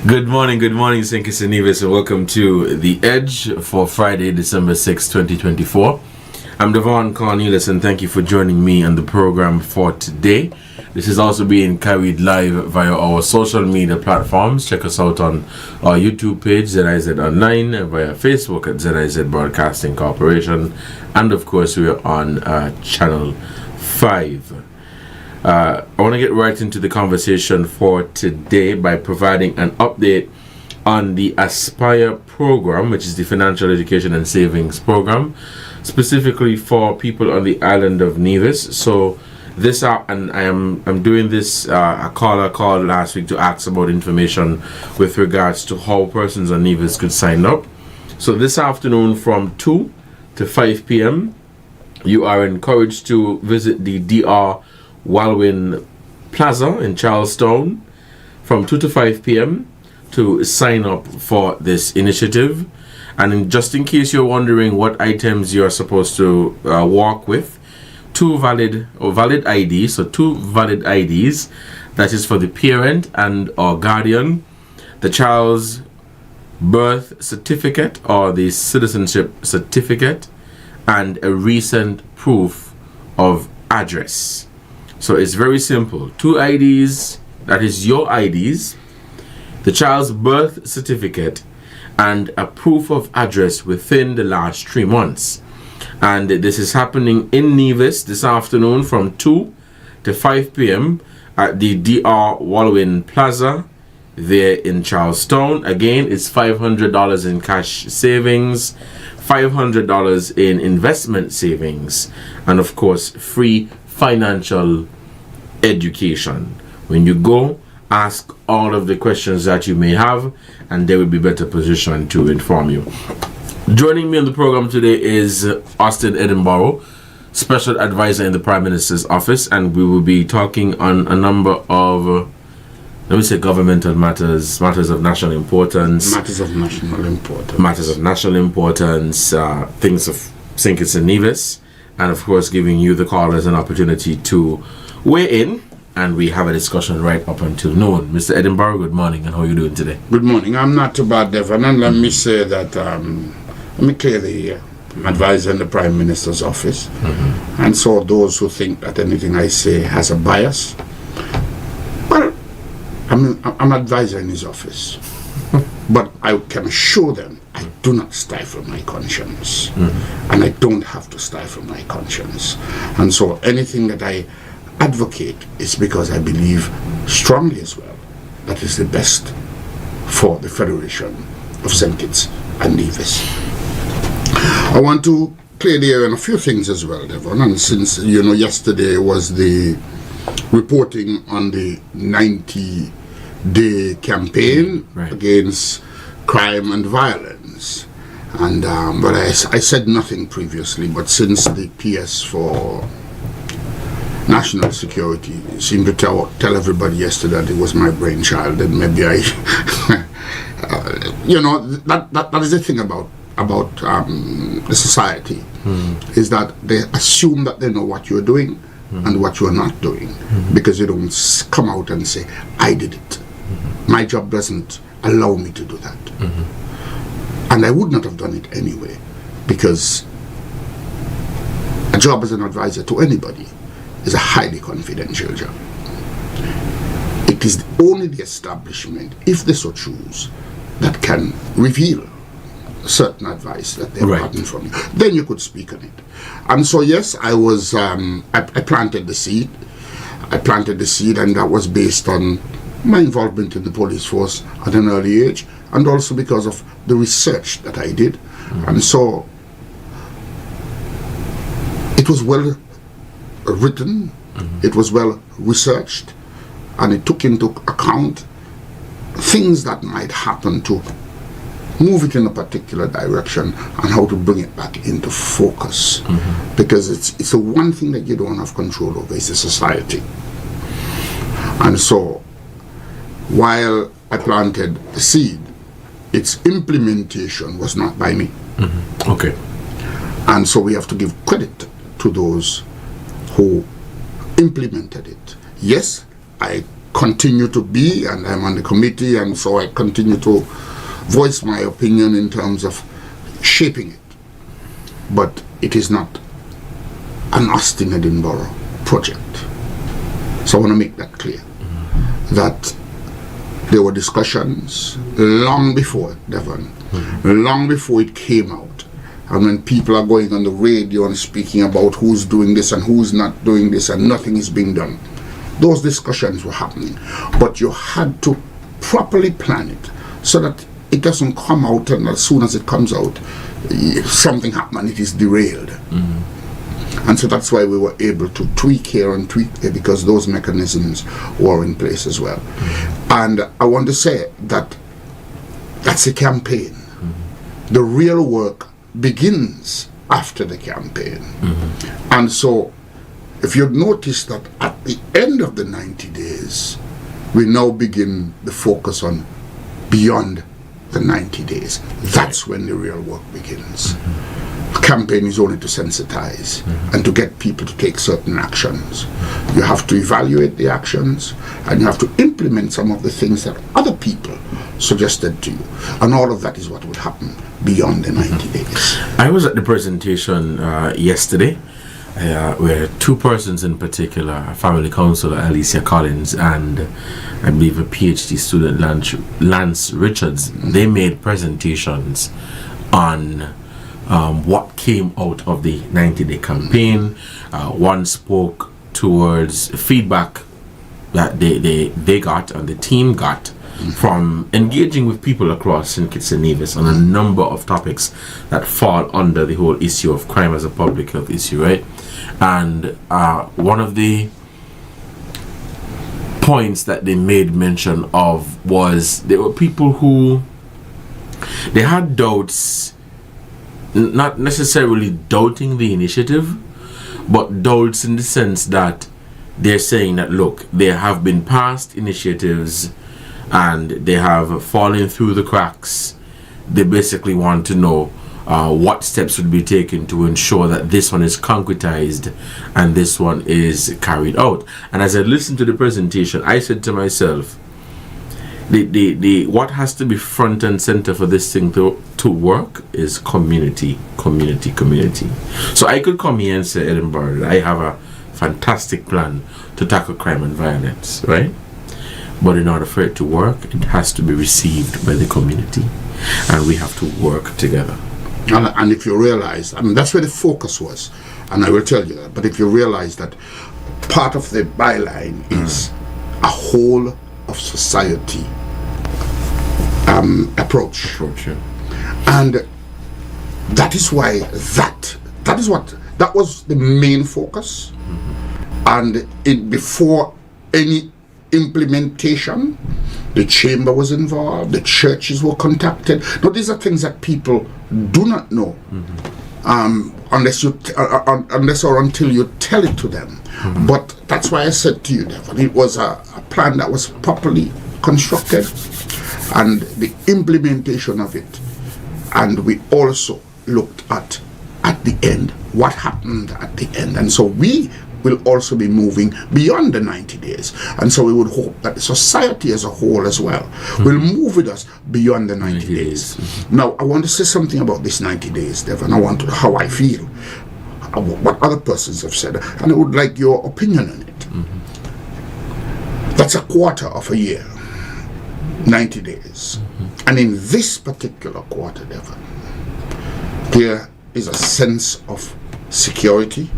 Good morning, St. Kitts and Nevis, and welcome to The Edge for Friday, December 6, 2024. I'm Devonne Cornelius, and thank you for joining me on the program for today. This is also being carried live via our social media platforms. Check us out on our YouTube page, ZIZ Online, via Facebook at ZIZ Broadcasting Corporation, and of course we're on Channel 5. I want to get right into the conversation for today by providing an update on the Aspire program, which is the Financial Education and Savings program, specifically for people on the island of Nevis. So this and I'm doing this. A caller called last week to ask about information with regards to how persons on Nevis could sign up. So this afternoon from 2 to 5 p.m. you are encouraged to visit the DR Walwyn Plaza in Charlestown from 2 to 5 p.m. to sign up for this initiative. And just in case you're wondering what items you're supposed to walk with, two valid IDs, so two valid IDs, that is for the parent and or guardian, the child's birth certificate or the citizenship certificate, and a recent proof of address. So it's very simple. Two IDs, that is your IDs, the child's birth certificate, and a proof of address within the last 3 months. And this is happening in Nevis this afternoon from 2 to 5 p.m. at the DR Walwyn Plaza there in Charlestown. Again, it's $500 in cash savings, $500 in investment savings, and of course free financial education. When you go, ask all of the questions that you may have, and they will be better positioned to inform you. Joining me on the program today is Austin Edinburgh, Special Advisor in the Prime Minister's Office, and we will be talking on a number of governmental matters of national importance. Matters of national importance, things of St. Kitts and Nevis, and of course giving you the callers an opportunity to weigh in, and we have a discussion right up until noon. Mr. Edinburgh, good morning, and how are you doing today? Good morning. I'm not too bad, Devon, and let me say that let me clear the air. I'm advisor in the Prime Minister's Office, and so those who think that anything I say has a bias, well, I'm advisor in his office, but I can assure them I do not stifle my conscience, and I don't have to stifle my conscience. And so anything that I advocate is because I believe strongly as well that is the best for the Federation of St. Kitts and Nevis. I want to clear the air on a few things as well, Devon, and since yesterday was the reporting on the 90-day campaign against crime and violence, and but I said nothing previously, but since the PS for National Security seemed to tell everybody yesterday that it was my brainchild, then maybe I that is the thing about the society, is that they assume that they know what you're doing and what you're not doing, because you don't come out and say, I did it. My job doesn't allow me to do that. And I would not have done it anyway, because a job as an advisor to anybody is a highly confidential job. It is only the establishment, if they so choose, that can reveal certain advice that they've gotten from you. Then you could speak on it. And so yes, I was I planted the seed. And that was based on my involvement in the police force at an early age, and also because of the research that I did. And so it was well written, it was well researched, and it took into account things that might happen to move it in a particular direction and how to bring it back into focus. Because it's the one thing that you don't have control over, is the society. And so while I planted the seed, its implementation was not by me. Okay. And so we have to give credit to those who implemented it. Yes, I continue to be, and I'm on the committee, and so I continue to voice my opinion in terms of shaping it. But it is not an Austin Edinburgh project. So I want to make that clear. That there were discussions long before, Devon, long before it came out. And when people are going on the radio and speaking about who's doing this and who's not doing this and nothing is being done, those discussions were happening. But you had to properly plan it so that it doesn't come out, and as soon as it comes out, something happened and it is derailed. And so that's why we were able to tweak here and tweak there, because those mechanisms were in place as well. And I want to say that that's a campaign. The real work begins after the campaign. And so if you've noticed that at the end of the 90 days, we now begin the focus on beyond the 90 days. That's when the real work begins. The campaign is only to sensitize and to get people to take certain actions. You have to evaluate the actions, and you have to implement some of the things that other people suggested to you. And all of that is what would happen beyond the 90 days. I was at the presentation yesterday where two persons in particular, a family counselor Alicia Collins and I believe a PhD student Lance Richards, they made presentations on what came out of the 90-day campaign. One spoke towards feedback that they got and the team got from engaging with people across St. Kitts and Nevis on a number of topics that fall under the whole issue of crime as a public health issue, right? And one of the points that they made mention of was there were people who they had doubts, not necessarily doubting the initiative, but doubts in the sense that they're saying that, look, there have been past initiatives and they have fallen through the cracks. They basically want to know what steps would be taken to ensure that this one is concretized and this one is carried out. And as I listened to the presentation, I said to myself, what has to be front and center for this thing to work is community. So I could come here and say, Edinburgh, I have a fantastic plan to tackle crime and violence, right? But in order for it to work, it has to be received by the community, and we have to work together. And if you realize, I mean, that's where the focus was, and I will tell you that, but if you realize that part of the byline is a whole of society approach. Yeah. And that is why that was the main focus. And before any implementation, the chamber was involved, the churches were contacted. Now, these are things that people do not know unless or until you tell it to them. But that's why I said to you, Devon, it was a plan that was properly constructed, and the implementation of it. And we also looked at the end, what happened at the end. And so we will also be moving beyond the 90 days. And so we would hope that the society as a whole as well will move with us beyond the 90 days. Now, I want to say something about this 90 days, Devon. I want to know how I feel, what other persons have said, and I would like your opinion on it. That's a quarter of a year, 90 days. And in this particular quarter, Devon, there is a sense of security.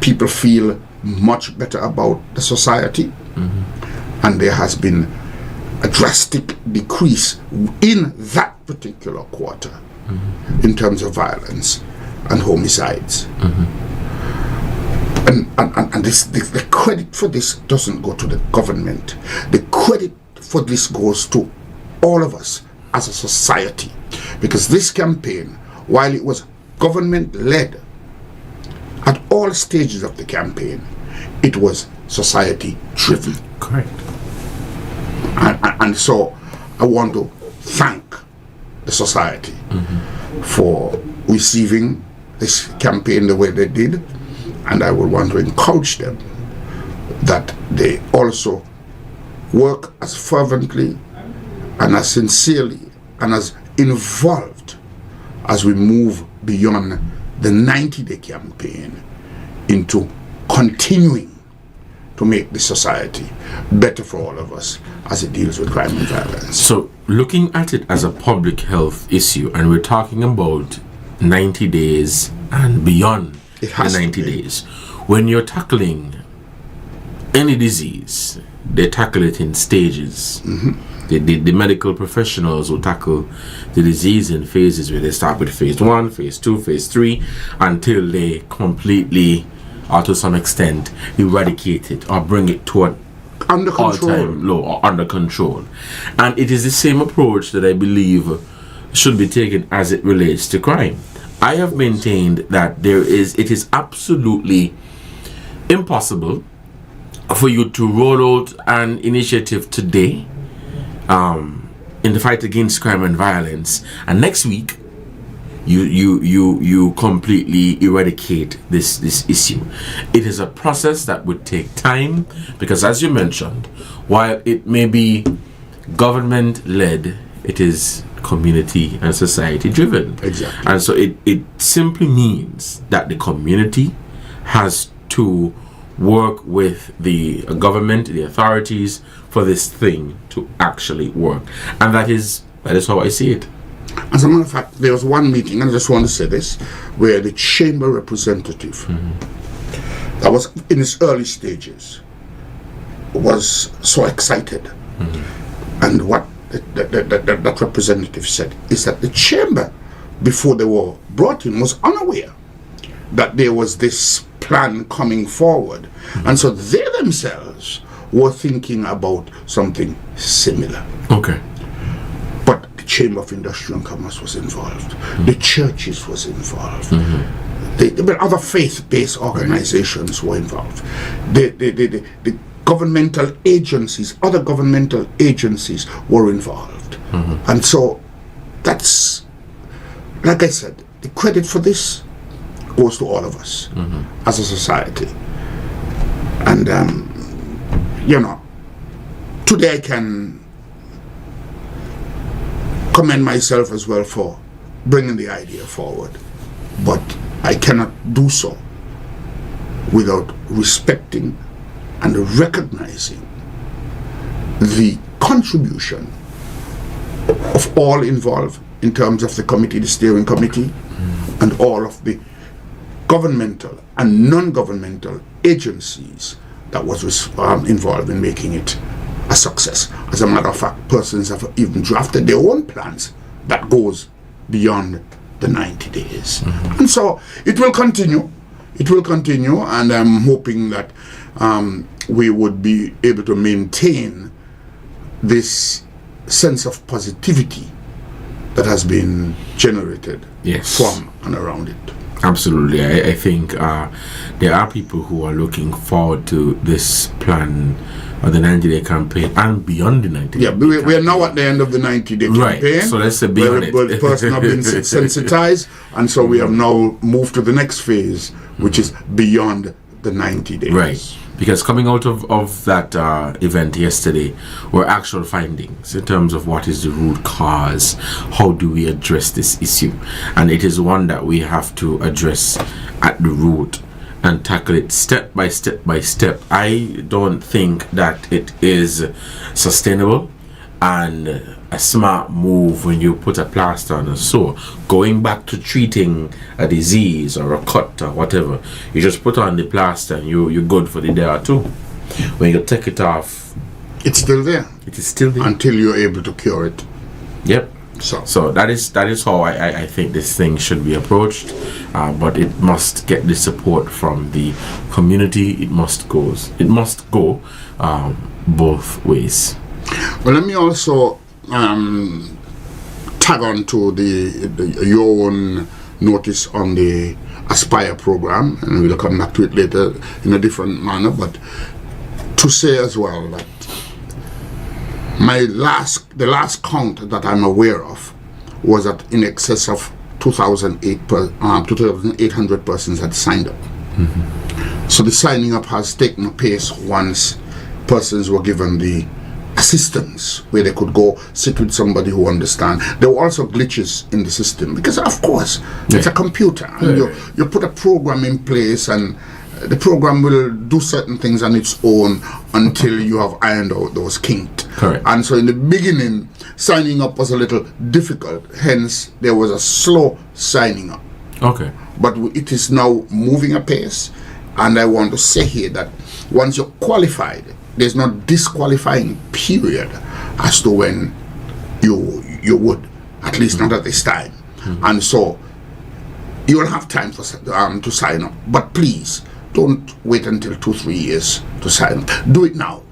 People feel much better about the society, and there has been a drastic decrease in that particular quarter in terms of violence and homicides. And this, the credit for this doesn't go to the government. The credit for this goes to all of us as a society, because this campaign, while it was government-led, at all stages of the campaign, it was society-driven. Correct. And so I want to thank the society for receiving this campaign the way they did, and I would want to encourage them that they also work as fervently and as sincerely and as involved as we move beyond the 90-day campaign into continuing to make the society better for all of us as it deals with crime and violence. So, looking at it as a public health issue, and we're talking about 90 days and beyond the 90 days, when you're tackling any disease, they tackle it in stages. The medical professionals will tackle the disease in phases, where they start with phase 1, phase 2, phase 3, until they completely, or to some extent, eradicate it or bring it to an all-time low or under control. And it is the same approach that I believe should be taken as it relates to crime. I have maintained that it is absolutely impossible for you to roll out an initiative today in the fight against crime and violence, and next week you completely eradicate this issue. It is a process that would take time, because as you mentioned, while it may be government led, it is community and society driven. Exactly. And so it simply means that the community has to work with the government, the authorities, for this thing to actually work. And that is how I see it. As a matter of fact, there was one meeting, and I just want to say this, where the chamber representative, that was in its early stages, was so excited. And what that representative said is that the chamber, before they were brought in, was unaware that there was this plan coming forward. And so they themselves were thinking about something similar. Okay. But the Chamber of Industry and Commerce was involved. The churches was involved. The other faith-based organizations were involved. The governmental agencies, other governmental agencies were involved. And so that's, like I said, the credit for this goes to all of us as a society. And today I can commend myself as well for bringing the idea forward, but I cannot do so without respecting and recognizing the contribution of all involved in terms of the committee, the steering committee, and all of the governmental and non-governmental agencies that was involved in making it a success. As a matter of fact, persons have even drafted their own plans that goes beyond the 90 days. And so it will continue. It will continue, and I'm hoping that we would be able to maintain this sense of positivity that has been generated from and around it. Absolutely. I think there are people who are looking forward to this plan of the 90-day campaign and beyond the 90-day campaign. We are now at the end of the 90-day campaign. Right, so let's say beyond it. The person have been sensitized, and so we have now moved to the next phase, which is beyond the 90 days. Right, because coming out of that event yesterday were actual findings in terms of what is the root cause, how do we address this issue, and it is one that we have to address at the root and tackle it step by step by step. I don't think that it is sustainable and a smart move when you put a plaster on a sore. Going back to treating a disease or a cut or whatever, you just put on the plaster and you're good for the day or two. When you take it off, it's still there. It is still there until you're able to cure it. Yep. So that is how I think this thing should be approached, but it must get the support from the community. It must go both ways. Well, let me also tag on to your own notice on the Aspire program, and we'll come back to it later in a different manner, but to say as well that the last count that I'm aware of was that in excess of 2,800 persons had signed up. So the signing up has taken place once persons were given the assistance where they could go sit with somebody who understands. There were also glitches in the system because, of course, it's a computer. And you put a program in place, and the program will do certain things on its own until you have ironed out those kinks. Correct. And so in the beginning, signing up was a little difficult. Hence, there was a slow signing up. Okay. But it is now moving apace. And I want to say here that once you're qualified, there's no disqualifying period as to when you would, at least not at this time. And so you will have time for to sign up. But please, don't wait until 2-3 years to sign up. Do it now,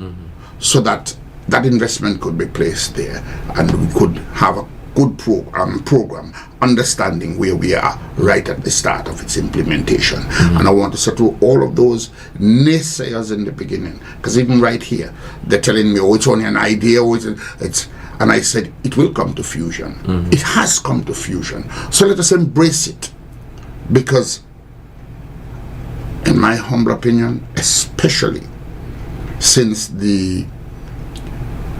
so that that investment could be placed there, and we could have a good program, understanding where we are right at the start of its implementation. And I want to settle all of those naysayers in the beginning, because even right here, they're telling me, oh, it's only an idea, and I said, it will come to fusion. It has come to fusion. So let us embrace it, because in my humble opinion, especially since the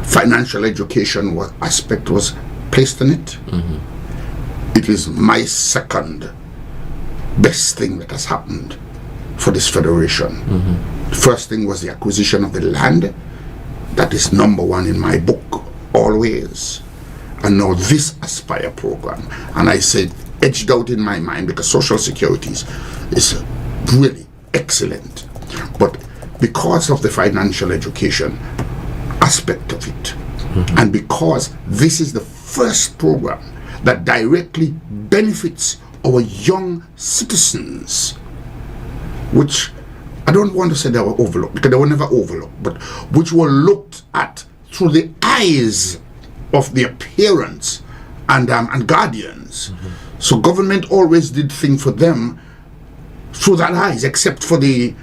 financial education aspect was placed in it, it is my second best thing that has happened for this federation. The first thing was the acquisition of the land. That is number one in my book always. And now this Aspire program, and I said edged out in my mind, because social security is really excellent, but because of the financial education aspect of it, and because this is the first program that directly benefits our young citizens, which I don't want to say they were overlooked, because they were never overlooked, but which were looked at through the eyes of their parents and guardians. So government always did things for them through that eyes, except for the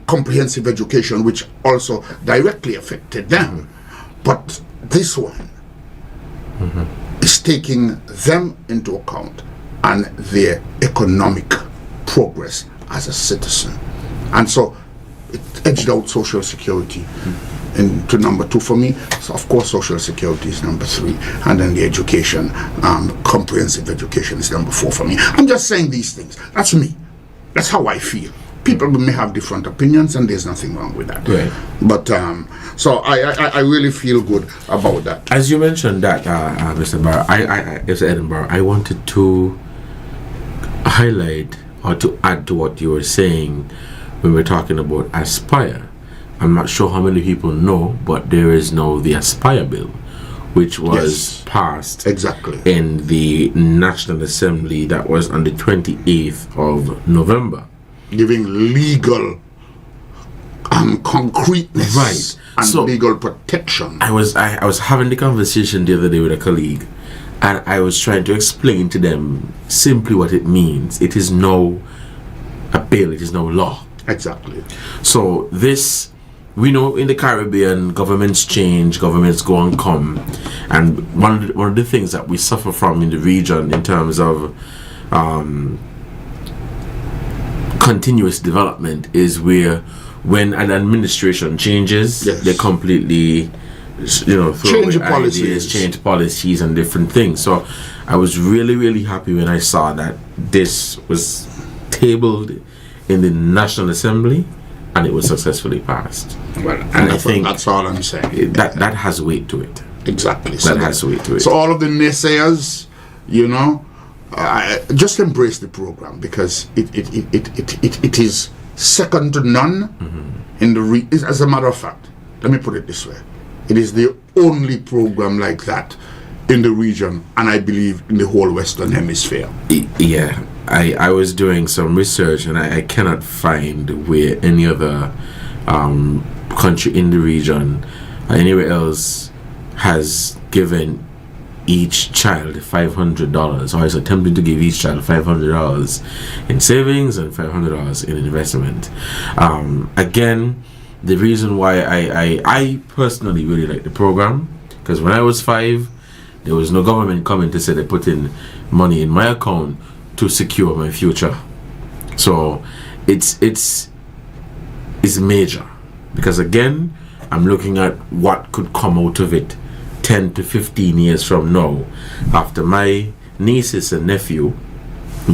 comprehensive education, which also directly affected them. But this one is taking them into account and their economic progress as a citizen. And so it edged out social security into number 2 for me. So of course social security is number 3, and then the education, comprehensive education, is number 4 for me. I'm just saying these things. That's me. That's how I feel. People may have different opinions, and there's nothing wrong with that. Right. But so I really feel good about that. As you mentioned that, Mr. Barrow, Mr. Edinburgh, I wanted to highlight or to add to what you were saying when we're talking about Aspire. I'm not sure how many people know, but there is now the Aspire bill, which was passed exactly in the National Assembly. That was on the 28th of November. Giving legal concreteness, right, and so legal protection. I was having the conversation the other day with a colleague, and I was trying to explain to them simply what it means. It is no a bill, it is no law. Exactly. So this, we know in the Caribbean, governments change, governments go and come, and one of the things that we suffer from in the region in terms of continuous development is where when an administration changes, they completely throw change away ideas, change policies and different things. So I was really happy when I saw that this was tabled in the National Assembly and it was successfully passed. Well, and I think that's all I'm saying. That has weight to it. Exactly. That has weight to it. So all of the naysayers, just embrace the program, because it is second to none in the as a matter of fact, let me put it this way, it is the only program like that in the region, and I believe in the whole Western Hemisphere. Yeah, I was doing some research, and I cannot find where any other country in the region, anywhere else, has given each child $500, or is attempting to give each child $500 in savings and $500 in investment. Again, the reason why I personally really like the program, because when I was 5, there was no government coming to say they put in money in my account to secure my future. So it's major, because again, I'm looking at what could come out of it 10 to 15 years from now, after my nieces and nephew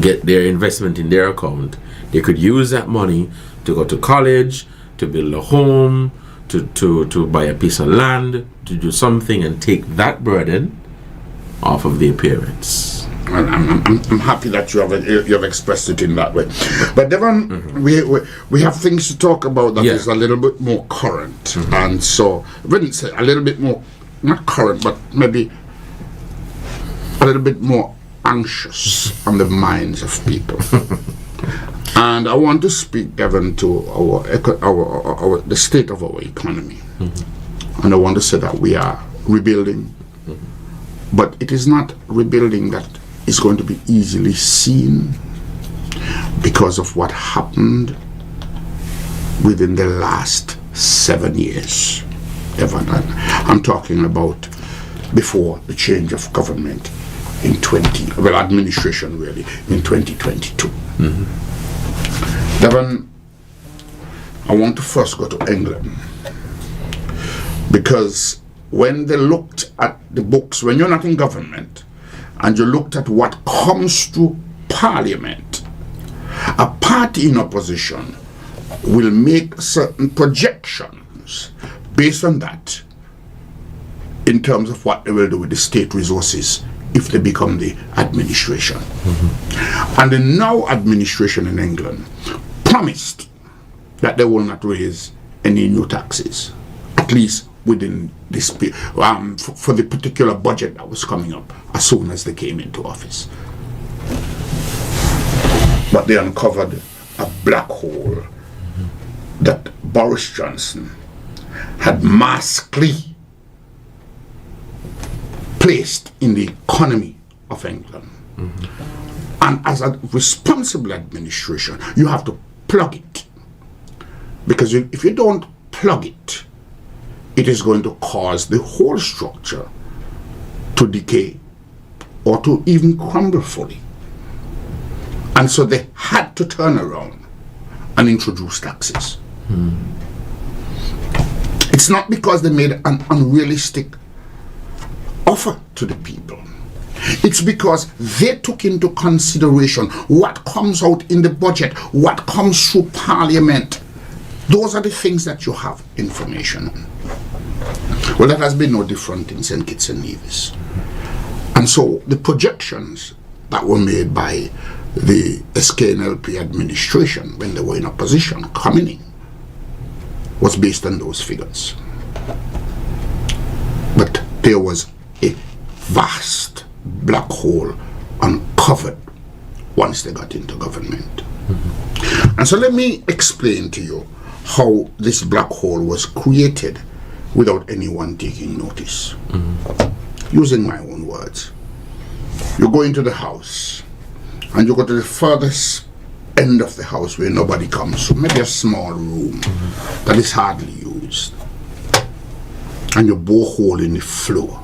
get their investment in their account. They could use that money to go to college, to build a home, to buy a piece of land, to do something, and take that burden off of their parents. I'm happy that you have expressed it in that way. But Devon, we have things to talk about that is a little bit more current. And so, I wouldn't say a little bit more, not current, but maybe a little bit more anxious on the minds of people. And I want to speak, Devon, to the state of our economy. And I want to say that we are rebuilding, but it is not rebuilding that is going to be easily seen because of what happened within the last 7 years. Devon, I'm talking about before the change of government in administration really, in 2022. Devon, I want to first go to England, because when they looked at the books, when you're not in government and you looked at what comes to Parliament, a party in opposition will make certain projections based on that in terms of what they will do with the state resources if they become the administration. And the now administration in England promised that they will not raise any new taxes, at least within this for the particular budget that was coming up as soon as they came into office. But they uncovered a black hole that Boris Johnson had maskily placed in the economy of England. And as a responsible administration, you have to plug it. Because if you don't plug it, it is going to cause the whole structure to decay or to even crumble fully. And so they had to turn around and introduce taxes. It's not because they made an unrealistic offer to the people. It's because they took into consideration what comes out in the budget, what comes through Parliament. Those are the things that you have information on. Well, that has been no different in St. Kitts and Nevis. And so the projections that were made by the SKNLP administration when they were in opposition coming in was based on those figures. But there was a vast black hole uncovered once they got into government. And so let me explain to you how this black hole was created without anyone taking notice. Using my own words. You go into the house and you go to the furthest end of the house where nobody comes, so maybe a small room that is hardly used, and you bore a hole in the floor.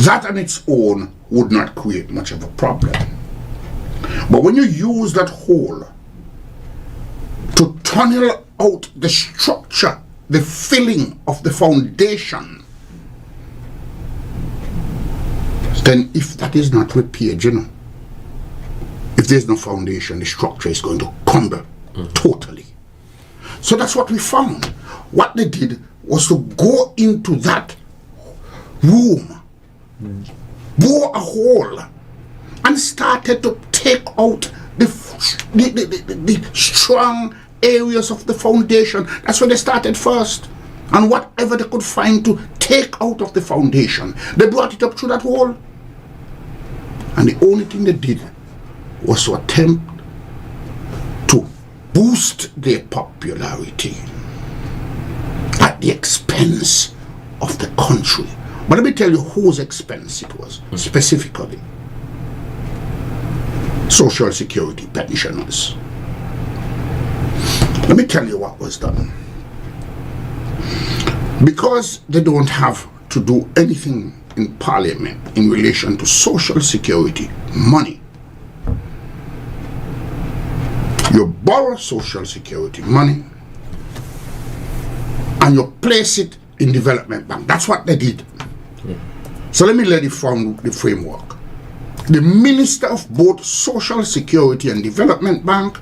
That on its own would not create much of a problem. But when you use that hole to tunnel out the structure, the filling of the foundation, then if that is not repaired, if there's no foundation, the structure is going to crumble totally. So that's what we found. What they did was to go into that room, bore a hole, and started to take out the strong areas of the foundation. That's where they started first. And whatever they could find to take out of the foundation, they brought it up through that hole. And the only thing they did was to attempt to boost their popularity at the expense of the country. But let me tell you whose expense it was, specifically. Social Security pensioners. Let me tell you what was done. Because they don't have to do anything in Parliament in relation to Social Security money, you borrow Social Security money and you place it in development bank. That's what they did. So let me lay the framework. The Minister of both Social Security and Development Bank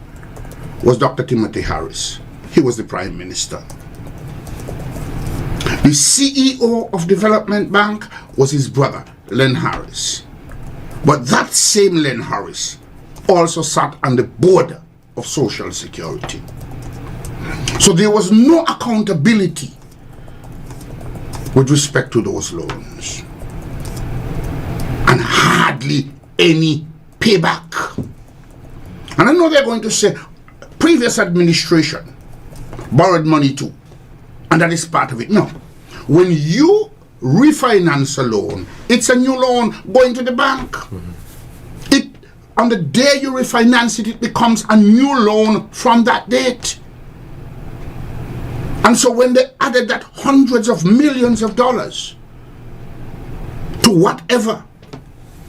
was Dr. Timothy Harris. He was the Prime Minister. The CEO of Development Bank was his brother, Len Harris. But that same Len Harris also sat on the board of Social Security. So there was no accountability with respect to those loans. And hardly any payback. And I know they're going to say, previous administration borrowed money too. And that is part of it. No. When you refinance a loan, it's a new loan going to the bank. On the day you refinance it, it becomes a new loan from that date. And so when they added that hundreds of millions of dollars to whatever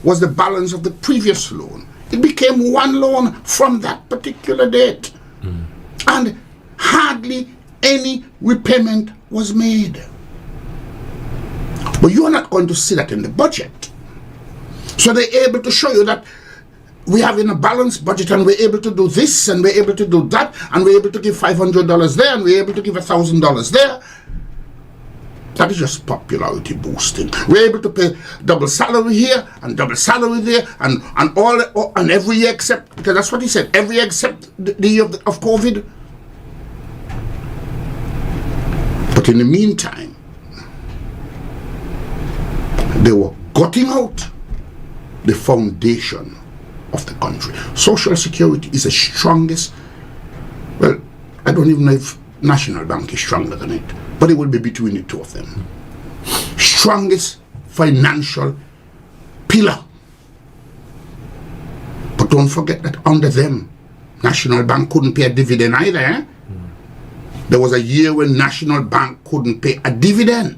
was the balance of the previous loan, it became one loan from that particular date. And hardly any repayment was made. But you're not going to see that in the budget. So they're able to show you that we have in a balanced budget and we're able to do this and we're able to do that and we're able to give $500 there and we're able to give $1,000 there. That is just popularity boosting. We're able to pay double salary here and double salary there and every year except, because that's what he said, every year except the year of COVID. But in the meantime, they were gutting out the foundation of the country. Social Security is the strongest, well, I don't even know if National Bank is stronger than it, but it will be between the two of them. Strongest financial pillar. But don't forget that under them, National Bank couldn't pay a dividend either. Eh? There was a year when National Bank couldn't pay a dividend.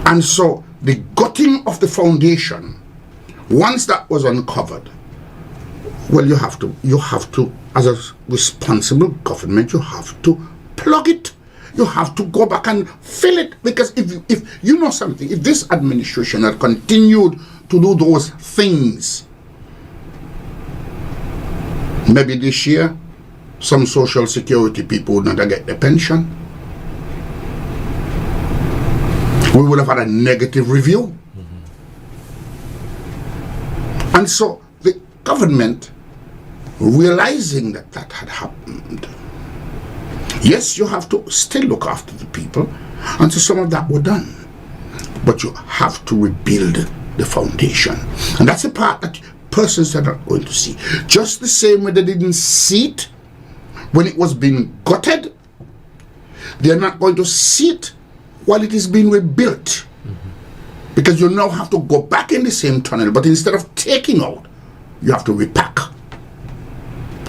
And so the gutting of the foundation, once that was uncovered, well, you have to, as a responsible government, you have to plug it. You have to go back and fill it. Because if you know something, if this administration had continued to do those things, maybe this year, some Social Security people would not get their pension. We would have had a negative review. And so the government, realizing that that had happened, yes, you have to still look after the people, and so some of that were done. But you have to rebuild the foundation. And that's the part that persons are not going to see. Just the same way they didn't see it when it was being gutted, they're not going to see it while it is being rebuilt. Because you now have to go back in the same tunnel, but instead of taking out, you have to repack.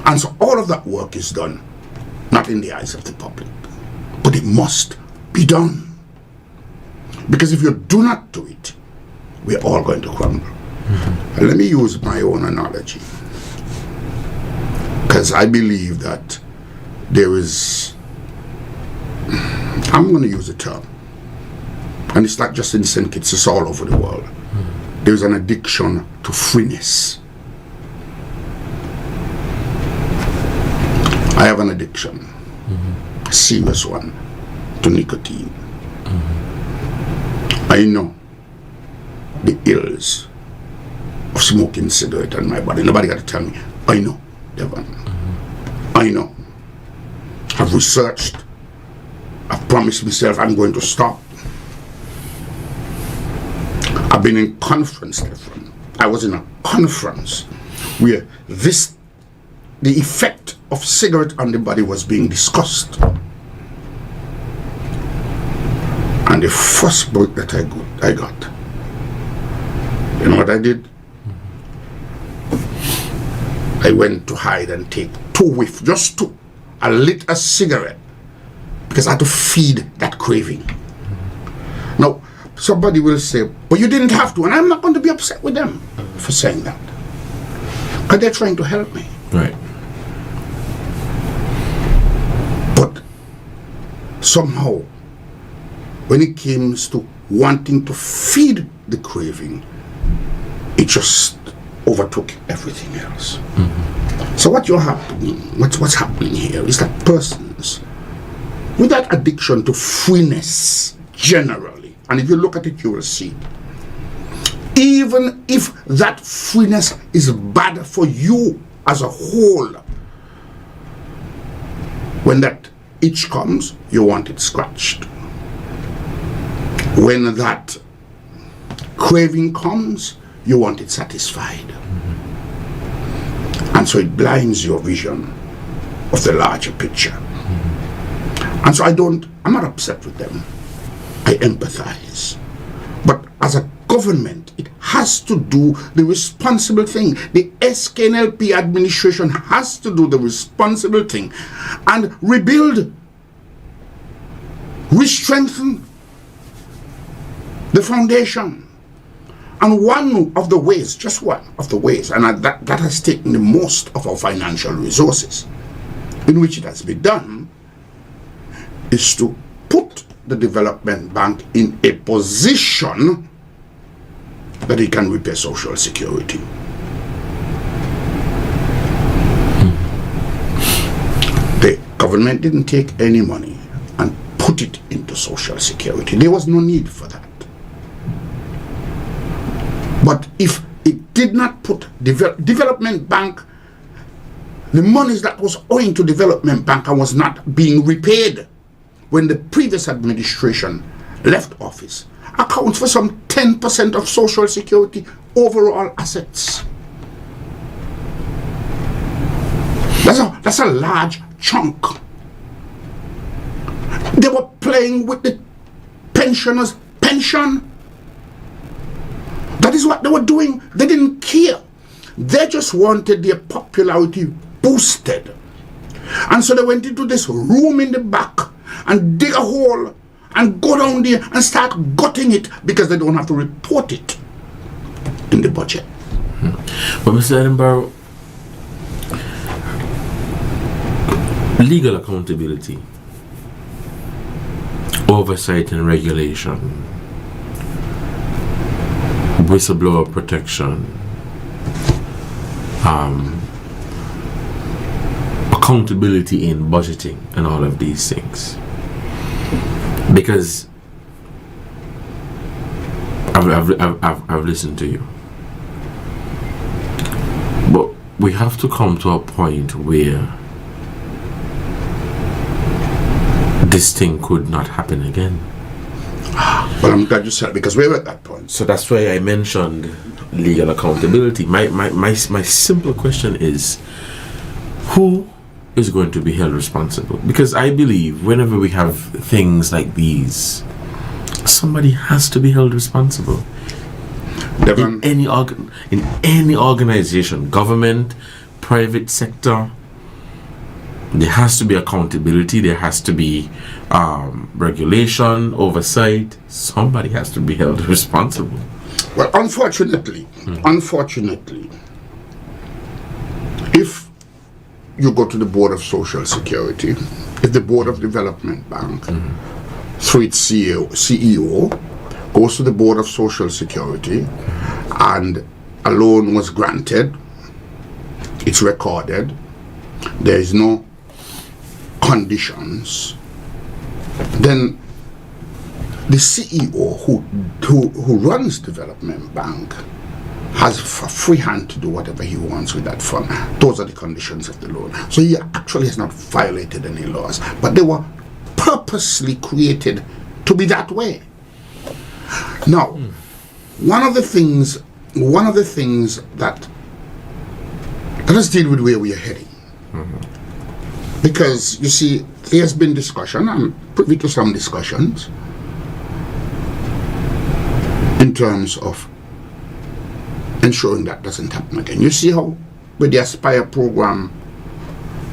And so all of that work is done, not in the eyes of the public, but it must be done. Because if you do not do it, we're all going to crumble. And let me use my own analogy, because I believe that there is, I'm going to use a term, and it's not just in St. Kitts, it's all over the world. There's an addiction to freeness. I have an addiction, a serious one, to nicotine. I know the ills of smoking cigarette on my body. Nobody got to tell me. I know, Devon. I know. I've researched. I've promised myself I'm going to stop. I've been in conference, Devon. I was in a conference where the effect of cigarette on the body was being discussed. And the first break that I got, you know what I did? I went to hide and take 2 whiffs, just 2. I lit a cigarette because I had to feed that craving. Now, somebody will say, but you didn't have to, and I'm not going to be upset with them for saying that. Because they're trying to help me. Right. But somehow, when it comes to wanting to feed the craving, it just overtook everything else. So what's happening here is that persons with that addiction to freeness generally, and if you look at it, you will see, even if that freeness is bad for you as a whole, when that itch comes, you want it scratched. When that craving comes, you want it satisfied. And so it blinds your vision of the larger picture. And so I'm not upset with them. I empathize. But as a government, it has to do the responsible thing. The SKNLP administration has to do the responsible thing and rebuild, re-strengthen the foundation. And one of the ways, just one of the ways, and that has taken the most of our financial resources, in which it has been done, is to put the development bank in a position that it can repay Social Security. The government didn't take any money and put it into Social Security. There was no need for that. But if it did not put development bank, the monies that was owing to development bank and was not being repaid when the previous administration left office, accounts for some 10% of Social Security overall assets. That's a large chunk. They were playing with the pensioners' pension. That is what they were doing. They didn't care. They just wanted their popularity boosted. And so they went into this room in the back and dig a hole and go down there and start gutting it because they don't have to report it in the budget. But Mr. Edinburgh, legal accountability, oversight and regulation, whistleblower protection, accountability in budgeting and all of these things. Because I've listened to you. But we have to come to a point where this thing could not happen again. Well, I'm glad you said it because we're at that point. So that's why I mentioned legal accountability. My simple question is, who is going to be held responsible? Because I believe whenever we have things like these, somebody has to be held responsible. Devon, In any organization, government, private sector, there has to be accountability, there has to be regulation, oversight. Somebody has to be held responsible. well, unfortunately, if you go to the Board of Social Security, if the Board of Development Bank, through its CEO, goes to the Board of Social Security and a loan was granted, it's recorded, there is no conditions, then the CEO who runs Development Bank has a free hand to do whatever he wants with that fund. Those are the conditions of the loan. So he actually has not violated any laws, but they were purposely created to be that way. Now, one of the things that let us deal with where we are heading. Because you see, there's been discussion, I'm privy to some discussions in terms of ensuring that doesn't happen again. You see how with the Aspire program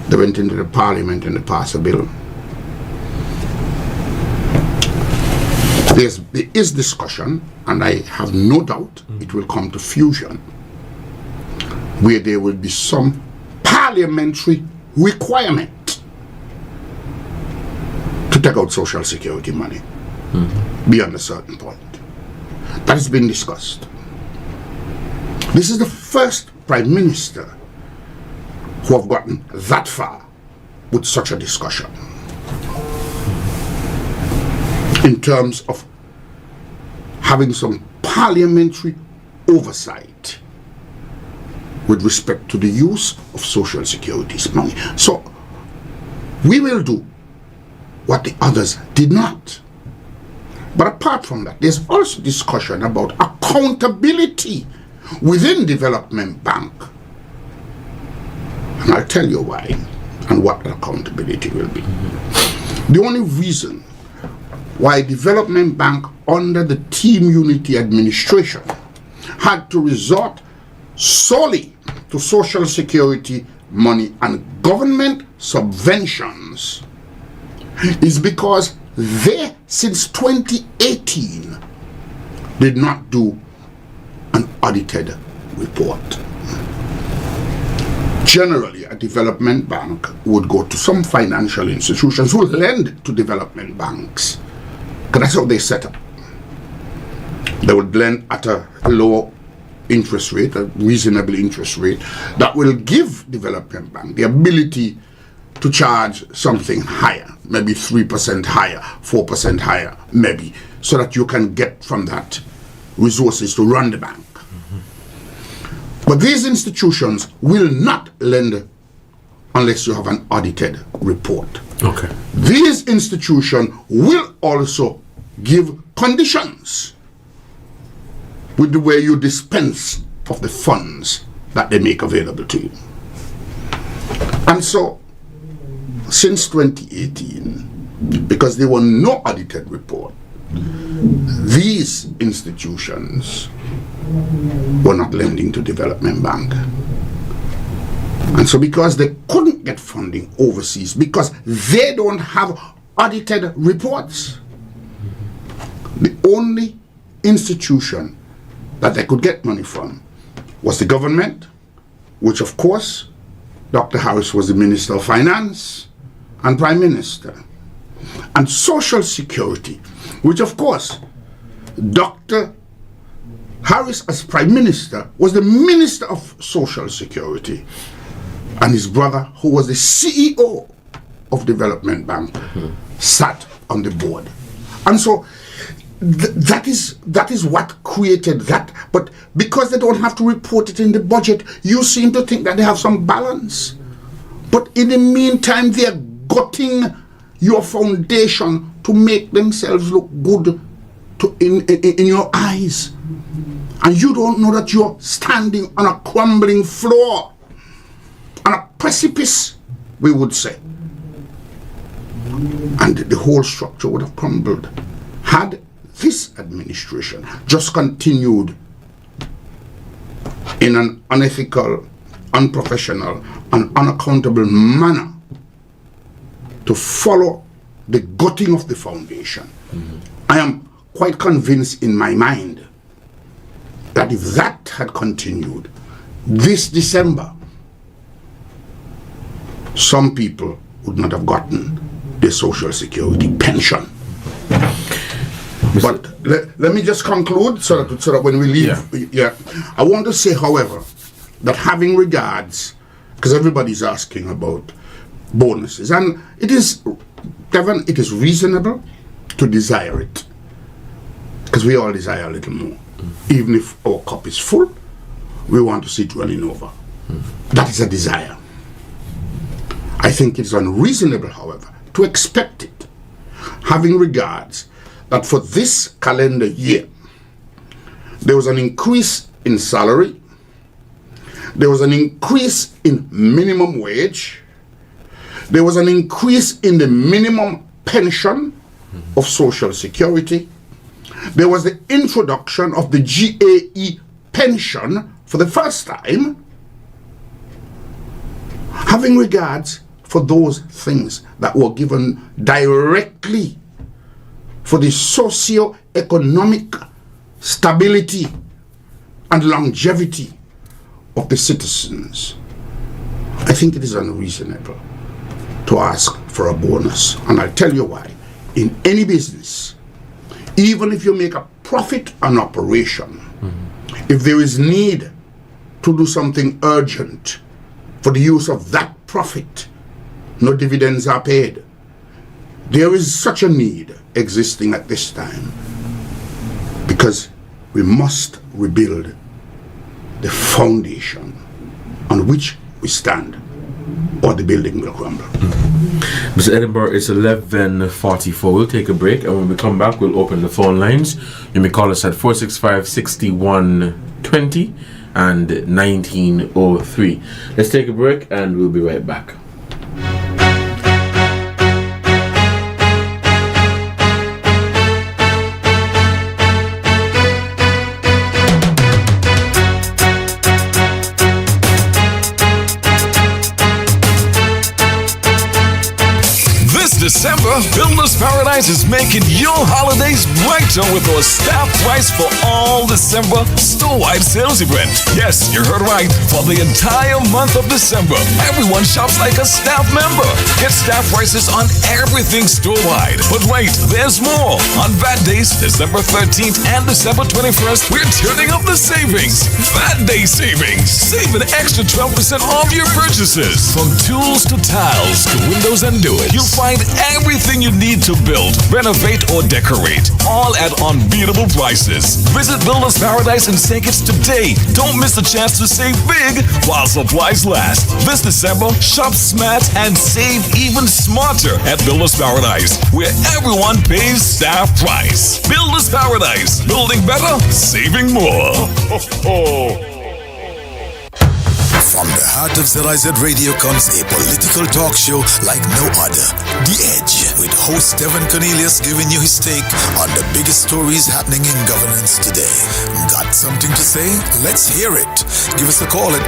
they went into the parliament and they passed a bill. There is discussion, and I have no doubt it will come to fusion, where there will be some parliamentary requirement to take out Social Security money beyond a certain point. That has been discussed. This is the first Prime Minister who have gotten that far with such a discussion in terms of having some parliamentary oversight with respect to the use of Social Security's money. So we will do what the others did not. But apart from that, there's also discussion about accountability within Development Bank. And I'll tell you why and what the accountability will be. The only reason why Development Bank under the Team Unity administration had to resort solely to Social Security money and government subventions is because they, since 2018, did not do an audited report. Generally, a development bank would go to some financial institutions who lend to development banks, because that's how they set up. They would lend at a low interest rate, a reasonable interest rate, that will give development bank the ability to charge something higher, maybe 3% higher, 4% higher, maybe, so that you can get from that resources to run the bank. But these institutions will not lend unless you have an audited report. Okay. These institutions will also give conditions with the way you dispense of the funds that they make available to you. And so, since 2018, because there were no audited report, these institutions were not lending to Development Bank. And so because they couldn't get funding overseas, because they don't have audited reports, the only institution that they could get money from was the government, which of course Dr. Harris was the Minister of Finance and Prime Minister, and Social Security, which of course Dr. Harris as Prime Minister was the Minister of Social Security, and his brother, who was the CEO of Development Bank, sat on the board. And so that is what created that. But because they don't have to report it in the budget, you seem to think that they have some balance. But in the meantime, they're gutting your foundation to make themselves look good in your eyes. And you don't know that you're standing on a crumbling floor, on a precipice, we would say. And the whole structure would have crumbled had this administration just continued in an unethical, unprofessional, and unaccountable manner to follow the gutting of the foundation. I am quite convinced in my mind that if that had continued this December, some people would not have gotten the Social Security pension. But let me just conclude so that when we leave, I want to say, however, that having regards, because everybody's asking about bonuses, and it is, Devon, it is reasonable to desire it, because we all desire a little more. Even if our cup is full, we want to see it running over. That is a desire. I think it's unreasonable, however, to expect it, having regards that for this calendar year, there was an increase in salary, there was an increase in minimum wage, there was an increase in the minimum pension of Social Security, there was the introduction of the GAE pension for the first time, having regards for those things that were given directly for the socio-economic stability and longevity of the citizens. I think it is unreasonable to ask for a bonus, and I'll tell you why. in any business, even if you make a profit on operation, if there is need to do something urgent for the use of that profit, no dividends are paid. There is such a need existing at this time because we must rebuild the foundation on which we stand, or the building will crumble. Mr. Edinburgh, it's 11:44. We'll take a break, and when we come back, we'll open the phone lines. You may call us at 465-6120 and 1903. Let's take a break, and we'll be right back. December, Builder's Paradise is making your holidays brighter with our staff price for all December store-wide sales event. Yes, you heard right. For the entire month of December, everyone shops like a staff member. Get staff prices on everything store-wide. But wait, there's more. On VAT days, December 13th and December 21st, we're turning up the savings. VAT day savings. Save an extra 12% off your purchases. From tools to tiles to windows and doors, you'll find everything you need to build, renovate, or decorate, all at unbeatable prices. Visit Builder's Paradise in St. Kitts today. Don't miss the chance to save big while supplies last. This December, shop smart and save even smarter at Builder's Paradise, where everyone pays staff price. Builder's Paradise, building better, saving more. From the heart of ZIZ Radio comes a political talk show like no other. The Edge, with host Devonne Cornelius giving you his take on the biggest stories happening in governance today. Got something to say? Let's hear it. Give us a call at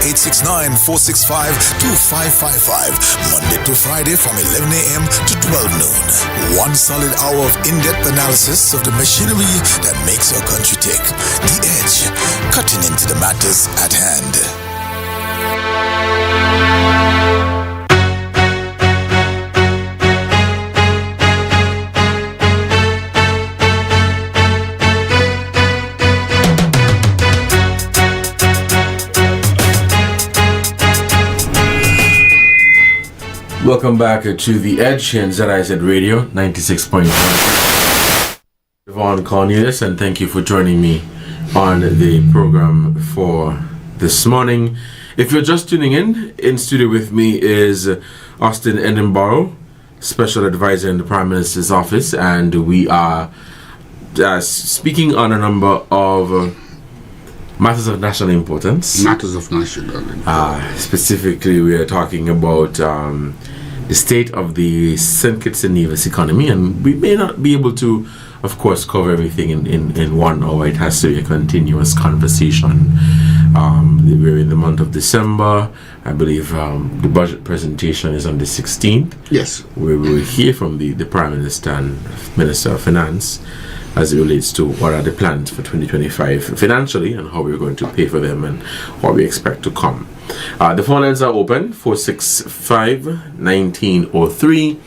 869-465-2555, Monday to Friday from 11 a.m. to 12 noon. One solid hour of in-depth analysis of the machinery that makes our country tick. The Edge, cutting into the matters at hand. Welcome back to The Edge here in ZIZ Radio 96.1. Devonne Cornelius, and thank you for joining me on the program for this morning. If you're just tuning in studio with me is Austin Edinburgh, Special Advisor in the Prime Minister's Office, and we are speaking on a number of matters of national importance. Specifically, we are talking about the state of the St. Kitts and Nevis economy, and we may not be able to, of course, cover everything in 1 hour. It has to be a continuous conversation. We're in the month of December. I believe the budget presentation is on the 16th. Yes. We will hear from the Prime Minister and Minister of Finance as it relates to what are the plans for 2025 financially and how we're going to pay for them and what we expect to come. The phone lines are open, 465-1903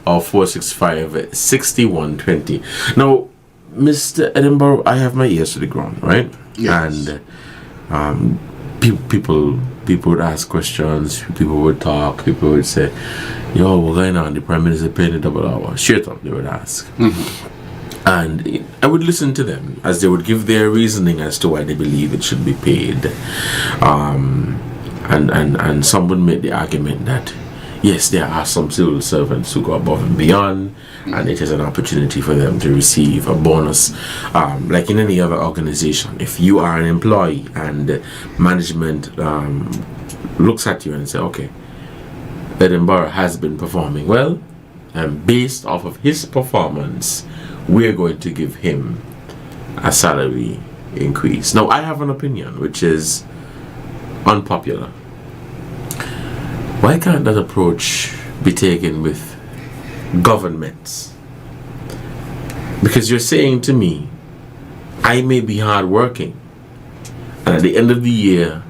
or 465-6120. Now, Mr. Edinburgh, I have my ears to the ground, right? Yes. And people would ask questions, people would talk, people would say, yo, what's going on? The Prime Minister paying a double hour. Straight up, they would ask. Mm-hmm. And I would listen to them as they would give their reasoning as to why they believe it should be paid. And some would make the argument that, yes, there are some civil servants who go above and beyond, and it is an opportunity for them to receive a bonus. Like in any other organization, if you are an employee and management looks at you and say, okay, Edinburgh has been performing well, and based off of his performance, we're going to give him a salary increase. Now, I have an opinion which is unpopular. Why can't that approach be taken with governments? Because you're saying to me, I may be hardworking, and at the end of the year,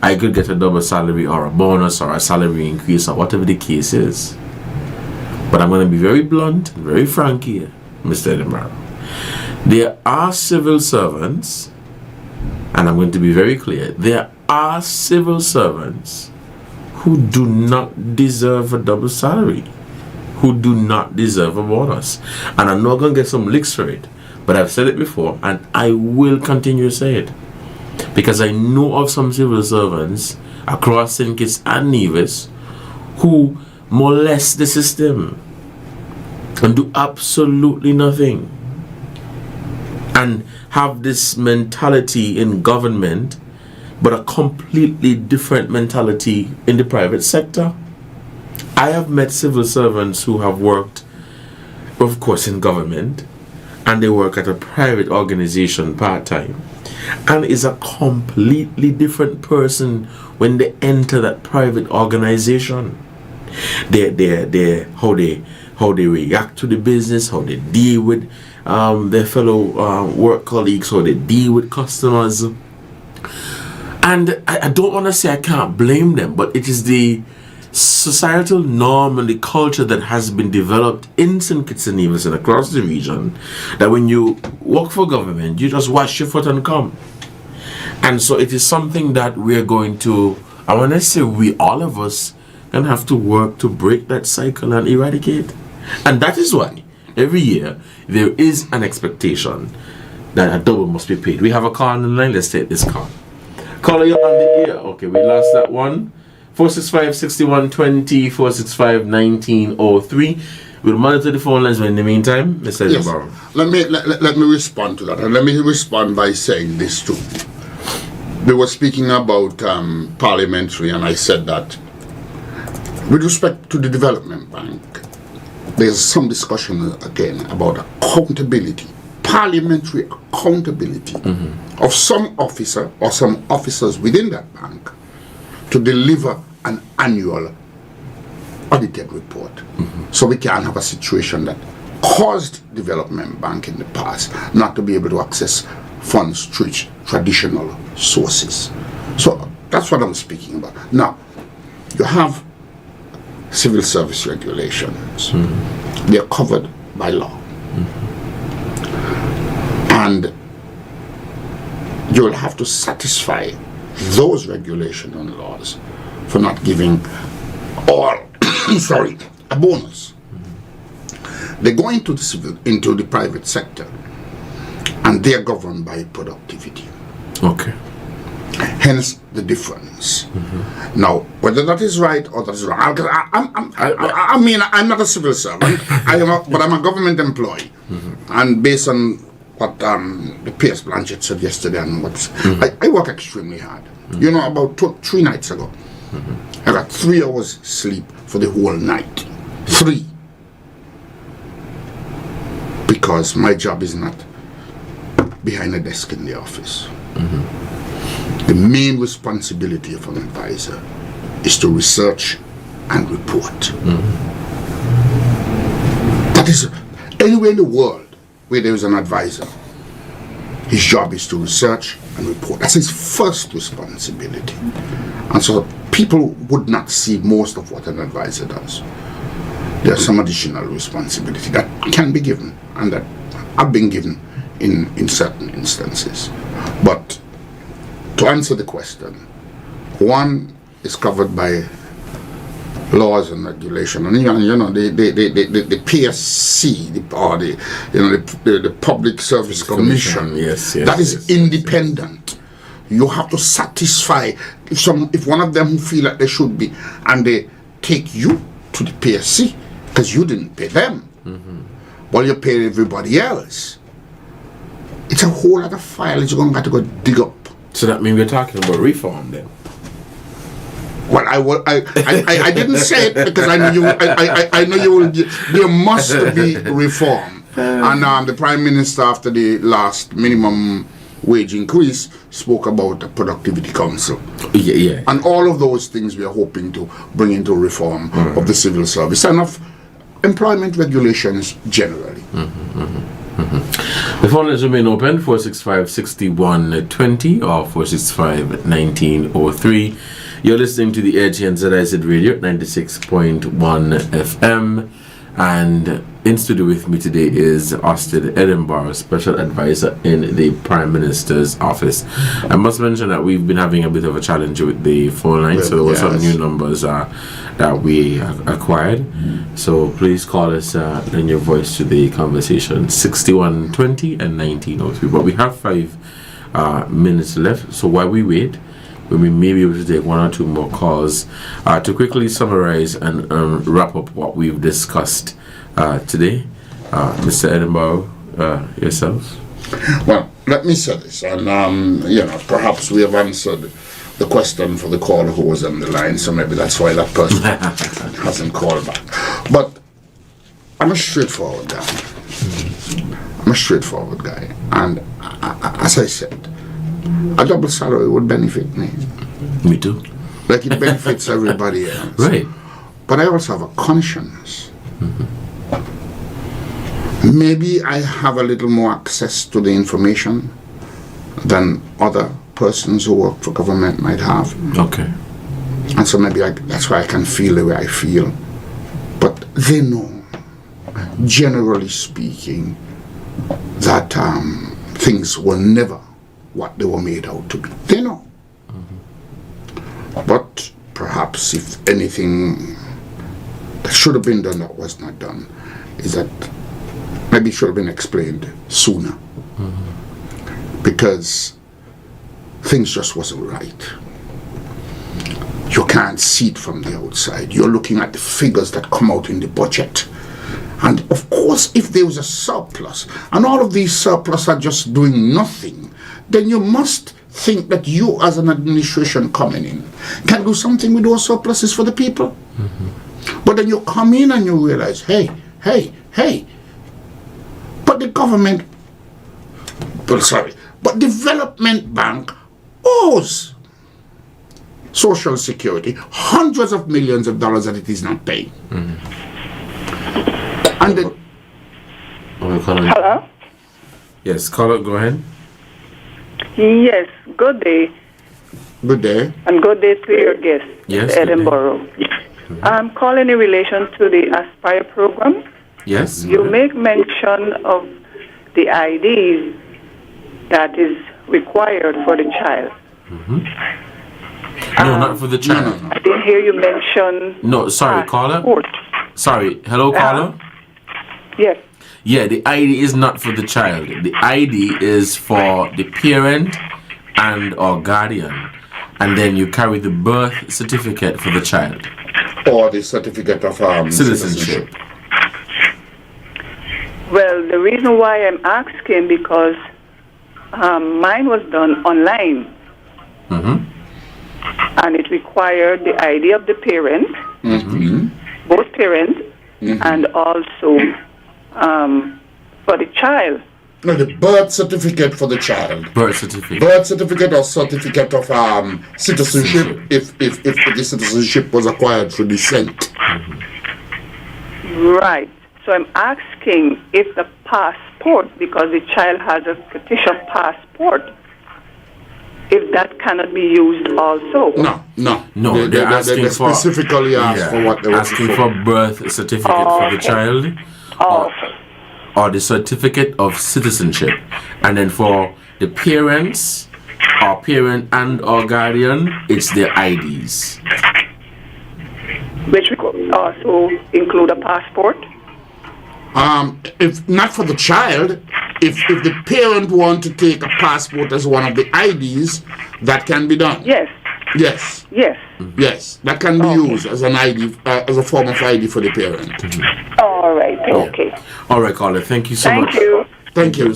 I could get a double salary or a bonus or a salary increase or whatever the case is. But I'm going to be very blunt and very frank here. Mr. Edinburgh. There are civil servants, and I'm going to be very clear, there are civil servants who do not deserve a double salary, who do not deserve a bonus. And I'm not going to get some licks for it, but I've said it before, and I will continue to say it. Because I know of some civil servants across St. Kitts and Nevis who molest the system and do absolutely nothing, and have this mentality in government, but a completely different mentality in the private sector. I have met civil servants who have worked, of course, in government, and they work at a private organization part-time, and is a completely different person when they enter that private organization. How they react to the business, how they deal with their fellow work colleagues, how they deal with customers. And I don't want to say I can't blame them, but it is the societal norm and the culture that has been developed in St. Kitts and Nevis and across the region, that when you work for government, you just wash your foot and come. And so it is something that we're going to, I want to say we, all of us, can have to work to break that cycle and eradicate. And that is why every year there is an expectation that a double must be paid. We have a call on the line. Let's take this call. Caller, you're on the air. Okay, we lost that one. 465-6120, 465-1903. We'll monitor the phone lines, but in the meantime, Mr. Yes. Edinburgh. Let me respond to that, and let me respond by saying this too. They were speaking about parliamentary, and I said that with respect to the development bank, there's some discussion again about accountability, parliamentary accountability of some officer or some officers within that bank to deliver an annual audited report. So we can have a situation that caused development bank in the past not to be able to access funds through traditional sources. So that's what I'm speaking about. Now, you have civil service regulations. They are covered by law. And you will have to satisfy those regulations and laws for not giving all a bonus. They go into the private sector, and they are governed by productivity. Okay. Hence the difference. Now, whether that is right or that is wrong, I mean, I'm not a civil servant, but I'm a government employee, and based on what the P.S. Blanchett said yesterday, and I work extremely hard. You know, about 3 nights ago, I got 3 hours sleep for the whole night. 3. Because my job is not behind a desk in the office. The main responsibility of an advisor is to research and report. That is, anywhere in the world where there is an advisor, his job is to research and report. That's his first responsibility. And so people would not see most of what an advisor does. There's some additional responsibility that can be given, and that have been given in certain instances. But to answer the question, one is covered by laws and regulation, and you know the PSC, the Public Service Commission. Yes, that is independent. You have to satisfy if one of them who feel like they should be, and they take you to the PSC because you didn't pay them, while you paid everybody else. It's a whole lot of files you're going to have to go dig up. So that means we're talking about reform then. Well, I didn't say it because I know you will. There must be reform, and the Prime Minister, after the last minimum wage increase, spoke about the Productivity Council. Yeah. And all of those things we are hoping to bring into reform of the civil service and of employment regulations generally. The phone lines remain open, 465-6120 or 465-1903. You're listening to The Edge here on ZIZ Radio 96.1 FM, and in studio with me today is Austin Edinburgh, Special Advisor in the Prime Minister's Office. I must mention that we've been having a bit of a challenge with the phone line, so there were some new numbers that we acquired. So please call us, lend your voice to the conversation, 6120 and 1903. But we have 5 minutes left, so while we wait, we may be able to take 1 or 2 more calls to quickly summarize and wrap up what we've discussed today. Mr. Edinburgh, yourself? Well, let me say this, and perhaps we have answered the question for the caller who was on the line, so maybe that's why that person hasn't called back. But I'm a straightforward guy. And as I said, a double salary would benefit me. Me too. Like it benefits everybody else. Right. But I also have a conscience. Maybe I have a little more access to the information than other persons who work for government might have. Okay. And so maybe that's why I can feel the way I feel. But they know, generally speaking, that things were never what they were made out to be. They know. But perhaps if anything that should have been done that was not done, is that maybe it should have been explained sooner. Because things just wasn't right. You can't see it from the outside. You're looking at the figures that come out in the budget. And of course, if there was a surplus, and all of these surplus are just doing nothing, then you must think that you as an administration coming in can do something with those surpluses for the people. But then you come in and you realize, hey, but the government, but Development Bank owes Social Security hundreds of millions of dollars that it is not paying. And then, hello? Yes, caller, go ahead. Yes, good day. Good day. And good day to your guest, Yes, Edinburgh. I'm calling in relation to the Aspire program. Yes. You make mention of the IDs that is required for the child. No, not for the child. I didn't hear you mention... No, sorry, caller. passport. Sorry, hello, caller? Yes. Yeah, the ID is not for the child. The ID is for the parent and or guardian. And then you carry the birth certificate for the child. Or the certificate of citizenship. Well, the reason why I'm asking because mine was done online. And it required the ID of the parent, both parents, and also for the child. No, the birth certificate for the child. Birth certificate. Birth certificate or certificate of citizenship if the citizenship was acquired through descent. Right. So I'm asking if the passport, because the child has a British passport, if that cannot be used also. No. They're asking they specifically asked for what they were asking for birth certificate for the child. Or the certificate of citizenship. And then for the parents, or parent and or guardian, it's their IDs. Which also include a passport? If not for the child, if the parent want to take a passport as one of the IDs, that can be done. Yes. Yes, that can be used as an ID, as a form of ID for the parent. All right. Okay. All right, caller. Thank you so much. Thank you. Thank you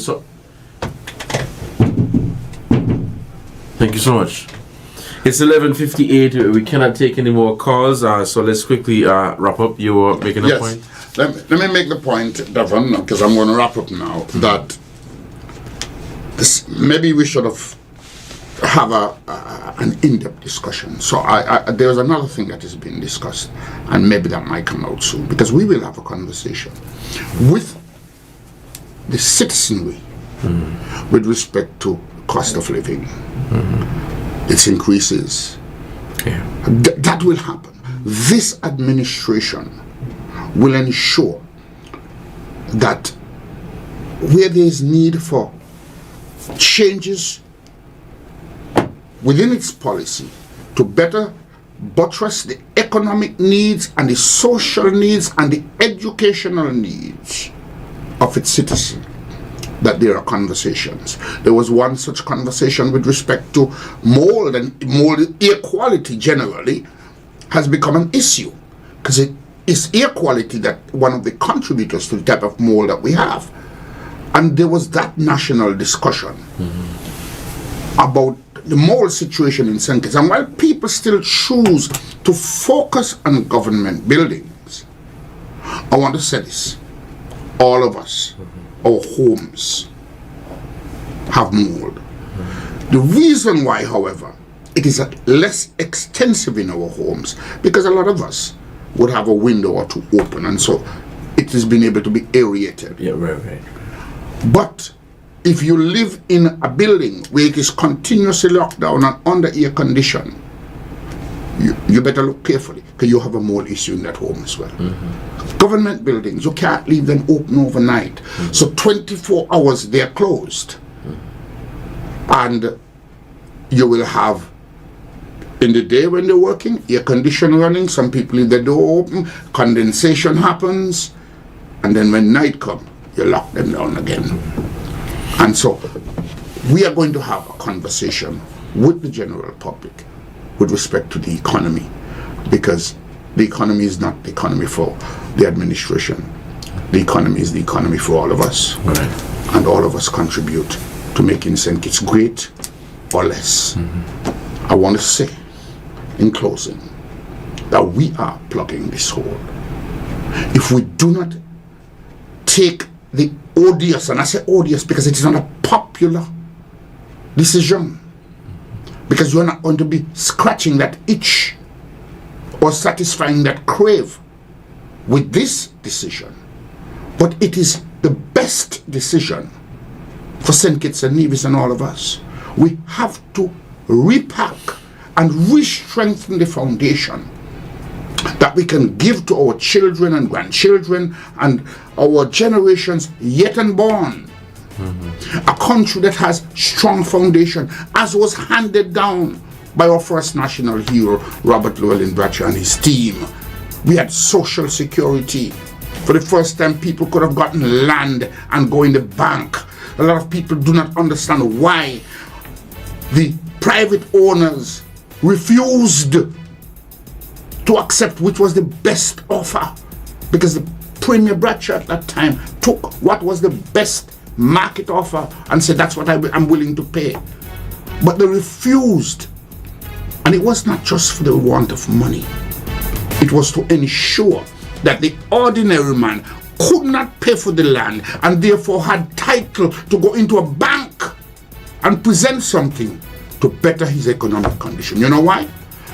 so much. It's 11:58. We cannot take any more calls. So let's quickly wrap up. You were making a point. Let me make the point, Devon, because I'm going to wrap up now. That this maybe we should have an in-depth discussion. So there's another thing that is being discussed, and maybe that might come out soon, because we will have a conversation with the citizenry with respect to cost of living, its increases. That will happen. This administration will ensure that where there is need for changes within its policy to better buttress the economic needs and the social needs and the educational needs of its citizens, that there are conversations. There was one such conversation with respect to mold, and mold air quality generally has become an issue because it is air quality that one of the contributors to the type of mold that we have. And there was that national discussion about the mold situation in St. Kitts. And while people still choose to focus on government buildings, I want to say this. All of us, our homes have mold. The reason why, however, it is less extensive in our homes, because a lot of us would have a window or two open, and so it has been able to be aerated. Yeah, right. But if you live in a building where it is continuously locked down and under air condition, you better look carefully, because you have a mold issue in that home as well. Government buildings, you can't leave them open overnight. So 24 hours they are closed. And you will have, in the day when they're working, air condition running, some people leave the door open, condensation happens, and then when night comes, you lock them down again. And so we are going to have a conversation with the general public with respect to the economy, because the economy is not the economy for the administration. The economy is the economy for all of us. Right. And all of us contribute to making St. Kitts great or less. I want to say, in closing, that we are plugging this hole. If we do not take the odious, and I say odious because it is not a popular decision, because you're not going to be scratching that itch or satisfying that crave with this decision, but it is the best decision for St. Kitts and Nevis and all of us. We have to repack and re-strengthen the foundation that we can give to our children and grandchildren and our generations yet unborn. A country that has strong foundation, as was handed down by our first national hero, Robert Llewellyn Bradshaw and his team. We had social security. For the first time, people could have gotten land and go in the bank. A lot of people do not understand why the private owners refused to accept which was the best offer, because the Premier Bradshaw at that time took what was the best market offer and said, that's what I'm willing to pay. But they refused. And it was not just for the want of money. It was to ensure that the ordinary man could not pay for the land and therefore had title to go into a bank and present something to better his economic condition. You know why?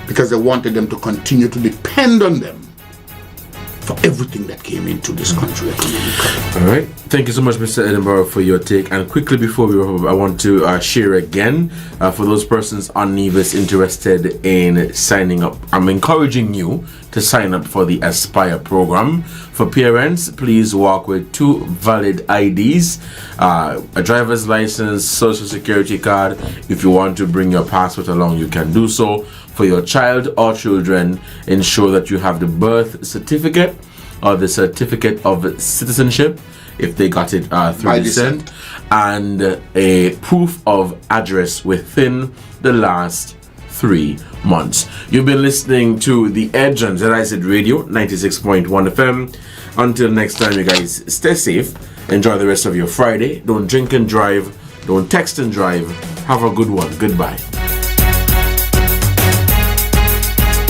Because they wanted them to continue to depend on them for everything that came into this country economically. All right. Thank you so much, Mr. Edinburgh, for your take. And quickly before we wrap up, I want to share again, for those persons on Nevis interested in signing up, I'm encouraging you to sign up for the Aspire program. For parents, please walk with 2 valid IDs, a driver's license, social security card. If you want to bring your passport along, you can do so. For your child or children, ensure that you have the birth certificate or the certificate of citizenship, if they got it through descent, and a proof of address within the last 3 months. You've been listening to The Edge on ZIZ Radio 96.1 FM. Until next time, you guys, stay safe. Enjoy the rest of your Friday. Don't drink and drive. Don't text and drive. Have a good one. Goodbye.